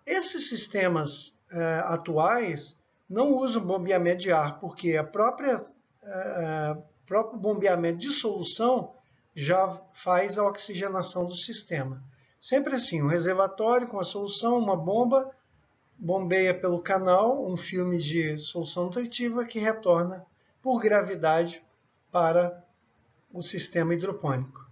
Speaker 1: Esses sistemas atuais não usam bombeamento de ar, porque o próprio bombeamento de solução já faz a oxigenação do sistema. Sempre assim, um reservatório com a solução, uma bomba, bombeia pelo canal um filme de solução nutritiva que retorna por gravidade para o sistema hidropônico.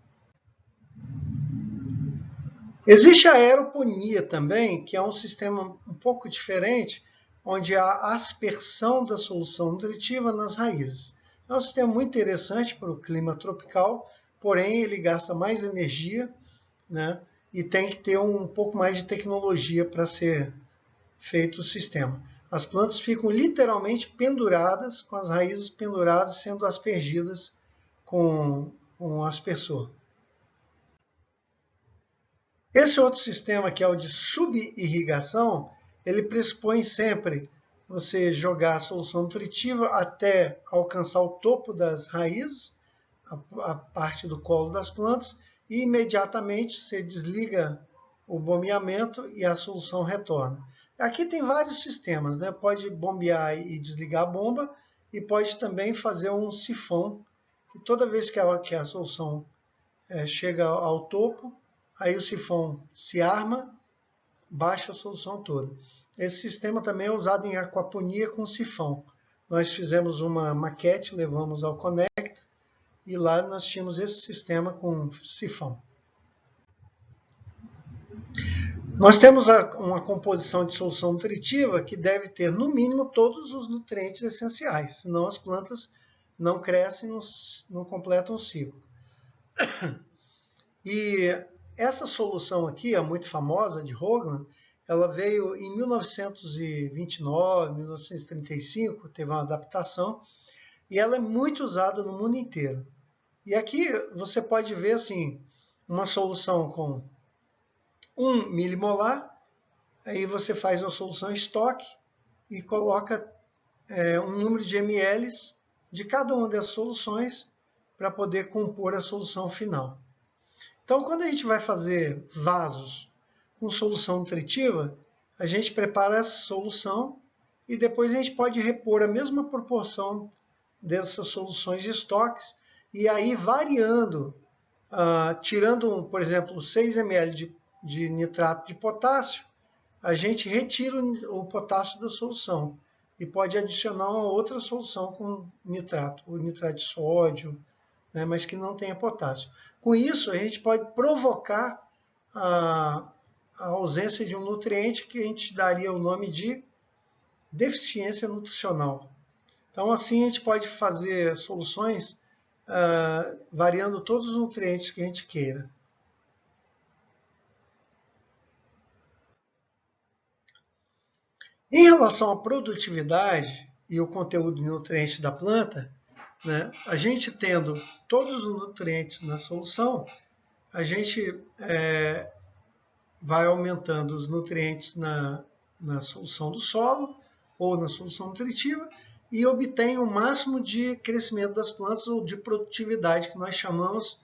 Speaker 1: Existe a aeroponia também, que é um sistema um pouco diferente, onde há aspersão da solução nutritiva nas raízes. É um sistema muito interessante para o clima tropical, porém ele gasta mais energia, né, e tem que ter um pouco mais de tecnologia para ser feito o sistema. As plantas ficam literalmente penduradas, com as raízes penduradas, sendo aspergidas com um aspersor. Esse outro sistema, que é o de subirrigação, ele pressupõe sempre você jogar a solução nutritiva até alcançar o topo das raízes, a parte do colo das plantas, e imediatamente você desliga o bombeamento e a solução retorna. Aqui tem vários sistemas, né? Pode bombear e desligar a bomba e pode também fazer um sifão, que toda vez que a solução chega ao topo, aí o sifão se arma, baixa a solução toda. Esse sistema também é usado em aquaponia com sifão. Nós fizemos uma maquete, levamos ao Conecta, e lá nós tínhamos esse sistema com sifão. Nós temos uma composição de solução nutritiva que deve ter, no mínimo, todos os nutrientes essenciais, senão as plantas não crescem, não completam o ciclo. E essa solução aqui, a muito famosa, de Hoagland, ela veio em 1929, 1935, teve uma adaptação, e ela é muito usada no mundo inteiro. E aqui você pode ver assim, uma solução com 1 milimolar, aí você faz uma solução estoque e coloca um número de ml de cada uma das soluções para poder compor a solução final. Então, quando a gente vai fazer vasos com solução nutritiva, a gente prepara essa solução e depois a gente pode repor a mesma proporção dessas soluções de estoques e aí variando, tirando, por exemplo, 6 ml de nitrato de potássio a gente retira o potássio da solução e pode adicionar uma outra solução com nitrato, o nitrato de sódio, né, mas que não tenha potássio. Com isso, a gente pode provocar a ausência de um nutriente que a gente daria o nome de deficiência nutricional. Então, assim, a gente pode fazer soluções variando todos os nutrientes que a gente queira. Em relação à produtividade e o conteúdo de nutrientes da planta, né, a gente tendo todos os nutrientes na solução, a gente vai aumentando os nutrientes na solução do solo ou na solução nutritiva e obtém o máximo de crescimento das plantas ou de produtividade, que nós chamamos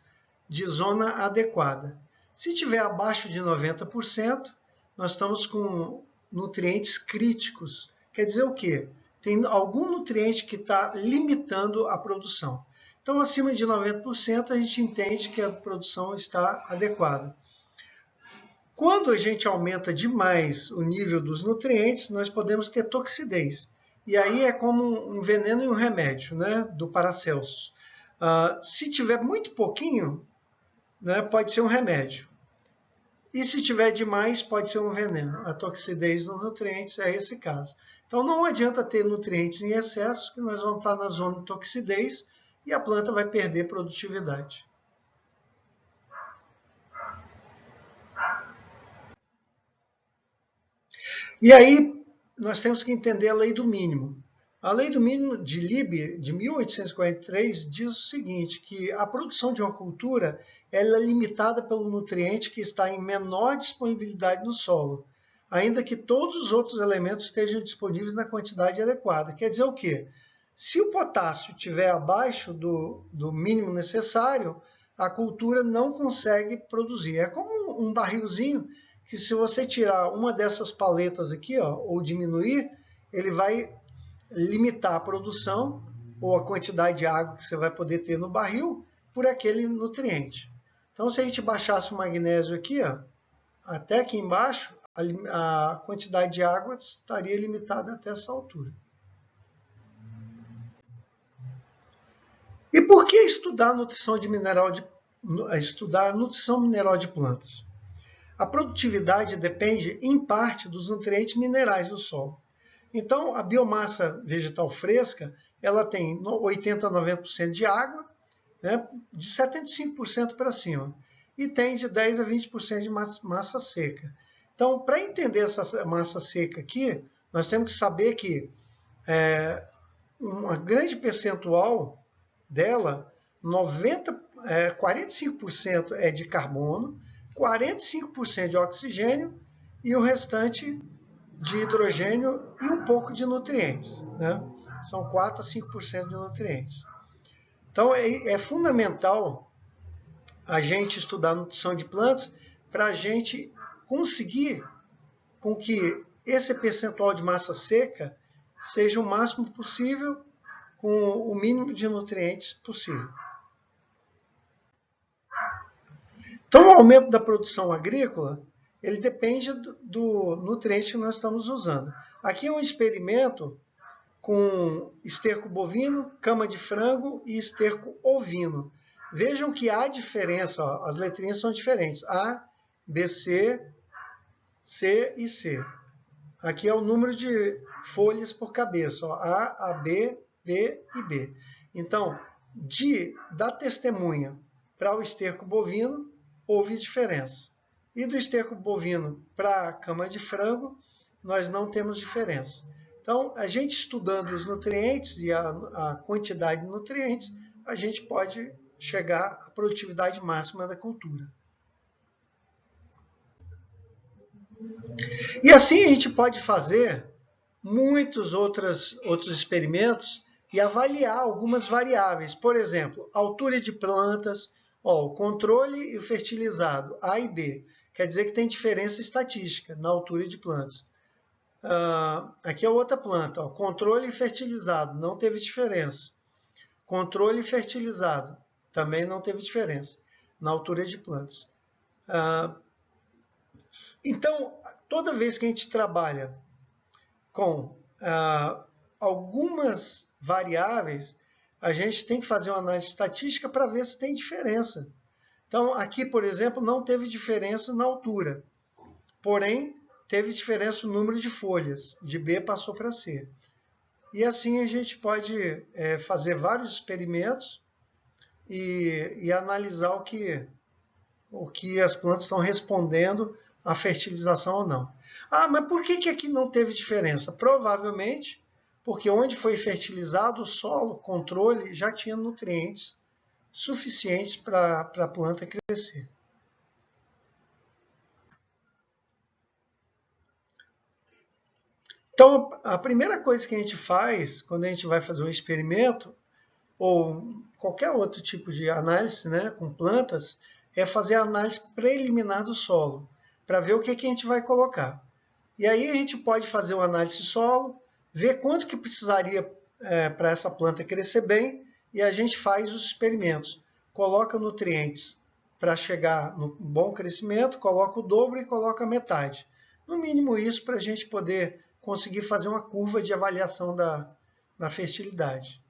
Speaker 1: de zona adequada. Se tiver abaixo de 90%, nós estamos com nutrientes críticos. Quer dizer o quê? Tem algum nutriente que está limitando a produção. Então, acima de 90%, a gente entende que a produção está adequada. Quando a gente aumenta demais o nível dos nutrientes, nós podemos ter toxidez. E aí é como um veneno e um remédio, né, do Paracelsus. Se tiver muito pouquinho, né, pode ser um remédio. E se tiver demais, pode ser um veneno. A toxidez nos nutrientes é esse caso. Então não adianta ter nutrientes em excesso, que nós vamos estar na zona de toxidez e a planta vai perder produtividade. E aí nós temos que entender a lei do mínimo. A lei do mínimo de Liebig, de 1843, diz o seguinte, que a produção de uma cultura ela é limitada pelo nutriente que está em menor disponibilidade no solo, ainda que todos os outros elementos estejam disponíveis na quantidade adequada. Quer dizer o quê? Se o potássio estiver abaixo do mínimo necessário, a cultura não consegue produzir. É como um barrilzinho que, se você tirar uma dessas paletas aqui, ó, ou diminuir, ele vai limitar a produção ou a quantidade de água que você vai poder ter no barril por aquele nutriente. Então, se a gente baixasse o magnésio aqui, ó, até aqui embaixo, a quantidade de água estaria limitada até essa altura. E por que estudar nutrição mineral de plantas? A produtividade depende, em parte, dos nutrientes minerais do solo. Então, a biomassa vegetal fresca, ela tem 80 a 90% de água, né, de 75% para cima, e tem de 10 a 20% de massa seca. Então, para entender essa massa seca aqui, nós temos que saber que uma grande percentual dela, 45% é de carbono, 45% de oxigênio e o restante de hidrogênio e um pouco de nutrientes, né? São 4 a 5% de nutrientes. Então, é fundamental a gente estudar a nutrição de plantas para a gente conseguir com que esse percentual de massa seca seja o máximo possível com o mínimo de nutrientes possível. Então, o aumento da produção agrícola, ele depende do nutriente que nós estamos usando. Aqui é um experimento com esterco bovino, cama de frango e esterco ovino. Vejam que há diferença, ó, as letrinhas são diferentes. A, B, C, C e C. Aqui é o número de folhas por cabeça, ó, A, B, B e B. Então, da testemunha para o esterco bovino, houve diferença. E do esterco bovino para a cama de frango, nós não temos diferença. Então, a gente estudando os nutrientes e a quantidade de nutrientes, a gente pode chegar à produtividade máxima da cultura. E assim a gente pode fazer muitos outros experimentos e avaliar algumas variáveis. Por exemplo, altura de plantas, ó, o controle e o fertilizado, A e B. Quer dizer que tem diferença estatística na altura de plantas. Aqui é outra planta, ó, controle e fertilizado, não teve diferença. Controle e fertilizado, também não teve diferença na altura de plantas. Então, toda vez que a gente trabalha com algumas variáveis, a gente tem que fazer uma análise estatística para ver se tem diferença. Então, aqui, por exemplo, não teve diferença na altura, porém, teve diferença no número de folhas, de B passou para C. E assim a gente pode fazer vários experimentos e analisar o que as plantas estão respondendo à fertilização ou não. Ah, mas por que aqui não teve diferença? Provavelmente porque onde foi fertilizado o solo, controle, já tinha nutrientes suficientes para a planta crescer. Então, a primeira coisa que a gente faz quando a gente vai fazer um experimento, ou qualquer outro tipo de análise, né, com plantas, é fazer a análise preliminar do solo, para ver o que a gente vai colocar. E aí a gente pode fazer uma análise de solo, ver quanto que precisaria para essa planta crescer bem, e a gente faz os experimentos. Coloca nutrientes para chegar no bom crescimento, coloca o dobro e coloca a metade. No mínimo isso para a gente poder conseguir fazer uma curva de avaliação da fertilidade.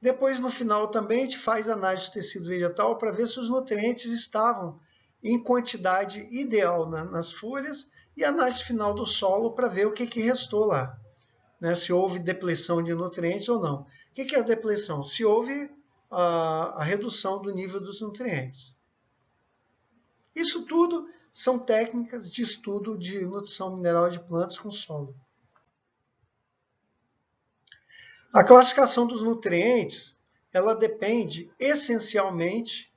Speaker 1: Depois, no final, também a gente faz análise de tecido vegetal para ver se os nutrientes estavam em quantidade ideal nas folhas e análise final do solo para ver o que restou lá, né? Se houve depleção de nutrientes ou não. O que é a depleção? Se houve a redução do nível dos nutrientes. Isso tudo são técnicas de estudo de nutrição mineral de plantas com solo. A classificação dos nutrientes, ela depende essencialmente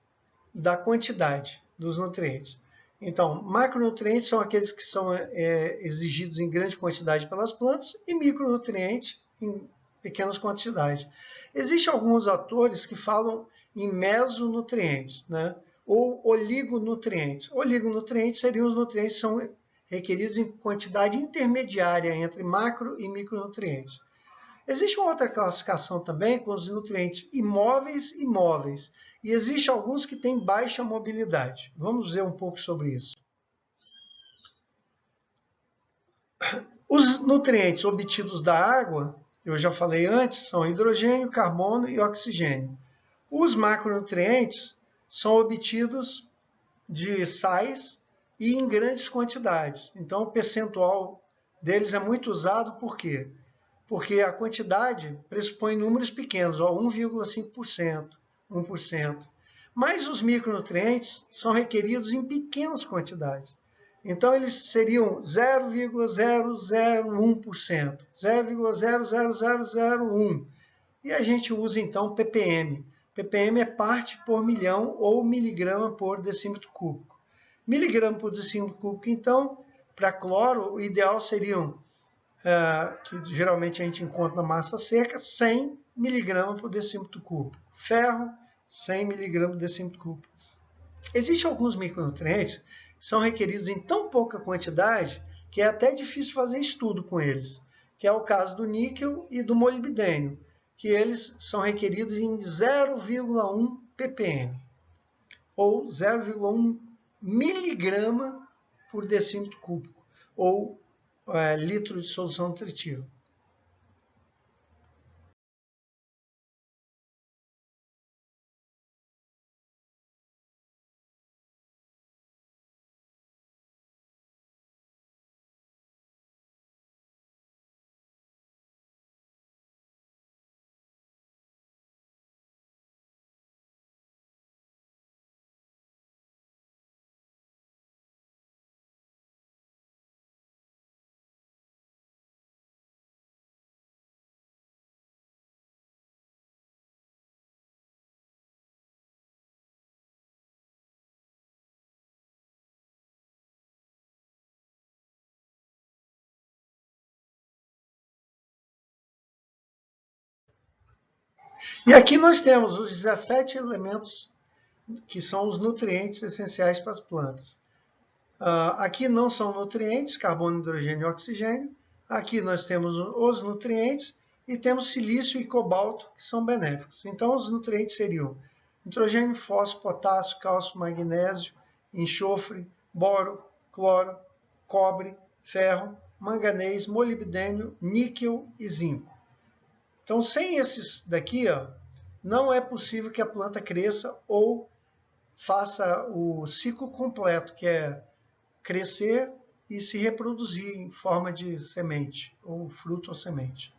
Speaker 1: da quantidade dos nutrientes. Então, macronutrientes são aqueles que são exigidos em grande quantidade pelas plantas e micronutrientes em pequenas quantidades. Existem alguns autores que falam em mesonutrientes, né? Ou oligonutrientes. Oligonutrientes seriam os nutrientes que são requeridos em quantidade intermediária entre macro e micronutrientes. Existe uma outra classificação também com os nutrientes imóveis e móveis. E existe alguns que têm baixa mobilidade. Vamos ver um pouco sobre isso. Os nutrientes obtidos da água, eu já falei antes, são hidrogênio, carbono e oxigênio. Os macronutrientes são obtidos de sais e em grandes quantidades. Então, o percentual deles é muito usado, por quê? Porque a quantidade pressupõe números pequenos, 1,5%, 1%. Mas os micronutrientes são requeridos em pequenas quantidades. Então, eles seriam 0,001%, 0,00001. E a gente usa, então, ppm. ppm é parte por milhão ou miligrama por decímetro cúbico. Miligrama por decímetro cúbico, então, para cloro, o ideal seriam, que geralmente a gente encontra na massa seca, 100 miligramas por decímetro cúbico. Ferro, 100 miligramas por decímetro cúbico. Existem alguns micronutrientes que são requeridos em tão pouca quantidade que é até difícil fazer estudo com eles, que é o caso do níquel e do molibdênio, que eles são requeridos em 0,1 ppm, ou 0,1 miligrama por decímetro cúbico, ou litro de solução nutritiva. E aqui nós temos os 17 elementos que são os nutrientes essenciais para as plantas. Aqui não são nutrientes, carbono, hidrogênio e oxigênio. Aqui nós temos os nutrientes e temos silício e cobalto, que são benéficos. Então, os nutrientes seriam nitrogênio, fósforo, potássio, cálcio, magnésio, enxofre, boro, cloro, cobre, ferro, manganês, molibdênio, níquel e zinco. Então, sem esses daqui, ó, não é possível que a planta cresça ou faça o ciclo completo, que é crescer e se reproduzir em forma de semente, ou fruto ou semente.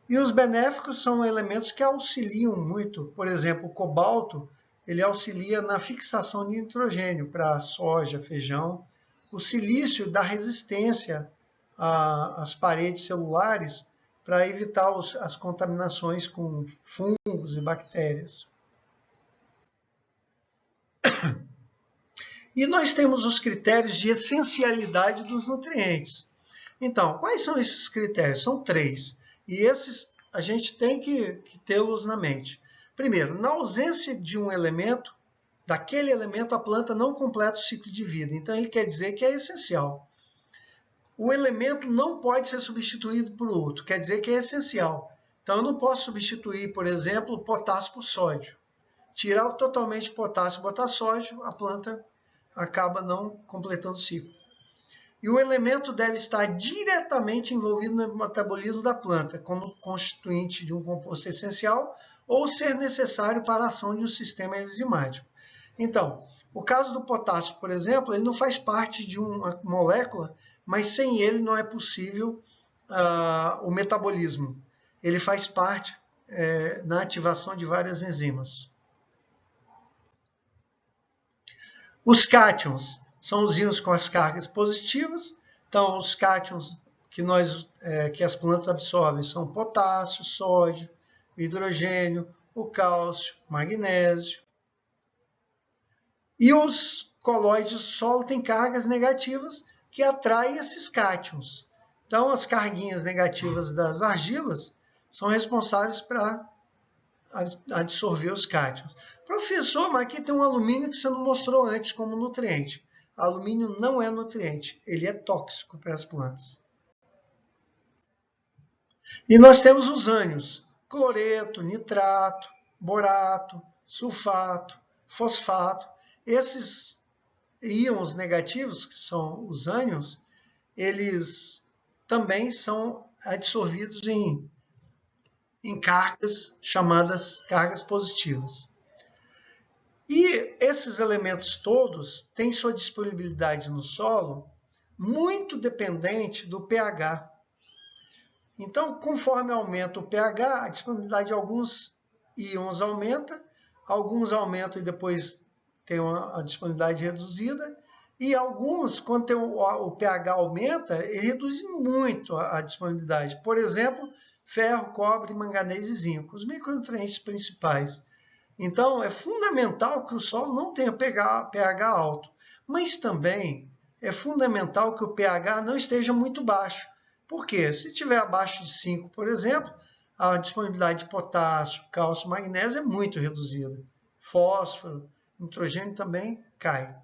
Speaker 1: E os benéficos são elementos que auxiliam muito. Por exemplo, o cobalto, ele auxilia na fixação de nitrogênio para soja, feijão. O silício dá resistência às paredes celulares para evitar as contaminações com fungos e bactérias. E nós temos os critérios de essencialidade dos nutrientes. Então, quais são esses critérios? São 3. E esses a gente tem que tê-los na mente. Primeiro, na ausência de um elemento, daquele elemento a planta não completa o ciclo de vida. Então, ele quer dizer que é essencial. O elemento não pode ser substituído por outro, quer dizer que é essencial. Então, eu não posso substituir, por exemplo, o potássio por sódio. Tirar totalmente o potássio e botar sódio, a planta acaba não completando o ciclo. E o elemento deve estar diretamente envolvido no metabolismo da planta, como constituinte de um composto essencial, ou ser necessário para a ação de um sistema enzimático. Então, o caso do potássio, por exemplo, ele não faz parte de uma molécula, mas sem ele não é possível o metabolismo. Ele faz parte na ativação de várias enzimas. Os cátions são os íons com as cargas positivas. Então, os cátions que as plantas absorvem são o potássio, sódio, o hidrogênio, o cálcio, o magnésio. E os colóides do solo têm cargas negativas que atraem esses cátions. Então, as carguinhas negativas das argilas são responsáveis para absorver os cátions. Professor, mas aqui tem um alumínio que você não mostrou antes como nutriente. Alumínio não é nutriente, ele é tóxico para as plantas. E nós temos os ânions: cloreto, nitrato, borato, sulfato, fosfato. Esses íons negativos, que são os ânions, eles também são absorvidos em cargas chamadas cargas positivas. E esses elementos todos têm sua disponibilidade no solo muito dependente do pH. Então, conforme aumenta o pH, a disponibilidade de alguns íons aumenta, alguns aumentam e depois tem a disponibilidade reduzida, e alguns, quando o pH aumenta, ele reduz muito a disponibilidade. Por exemplo, ferro, cobre, manganês e zinco, os micronutrientes principais. Então, é fundamental que o solo não tenha pH alto, mas também é fundamental que o pH não esteja muito baixo. Por quê? Se estiver abaixo de 5, por exemplo, a disponibilidade de potássio, cálcio, magnésio é muito reduzida. Fósforo, nitrogênio também cai.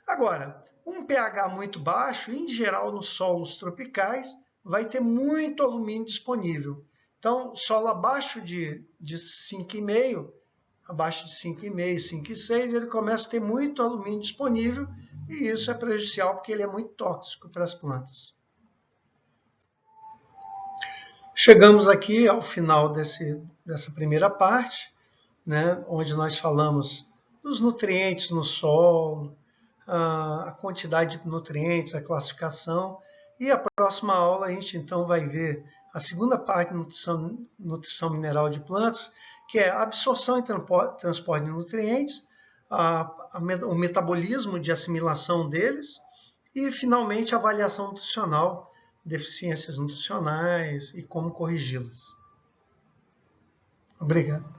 Speaker 1: Agora, um pH muito baixo, em geral nos solos tropicais, vai ter muito alumínio disponível. Então, solo abaixo de 5,5, abaixo de 5,5, 5,6, ele começa a ter muito alumínio disponível e isso é prejudicial porque ele é muito tóxico para as plantas. Chegamos aqui ao final dessa primeira parte, né, onde nós falamos dos nutrientes no solo, a quantidade de nutrientes, a classificação, e a próxima aula a gente então vai ver a segunda parte de nutrição mineral de plantas, que é a absorção e transporte de nutrientes, o metabolismo de assimilação deles e, finalmente, a avaliação nutricional, deficiências nutricionais e como corrigi-las. Obrigado.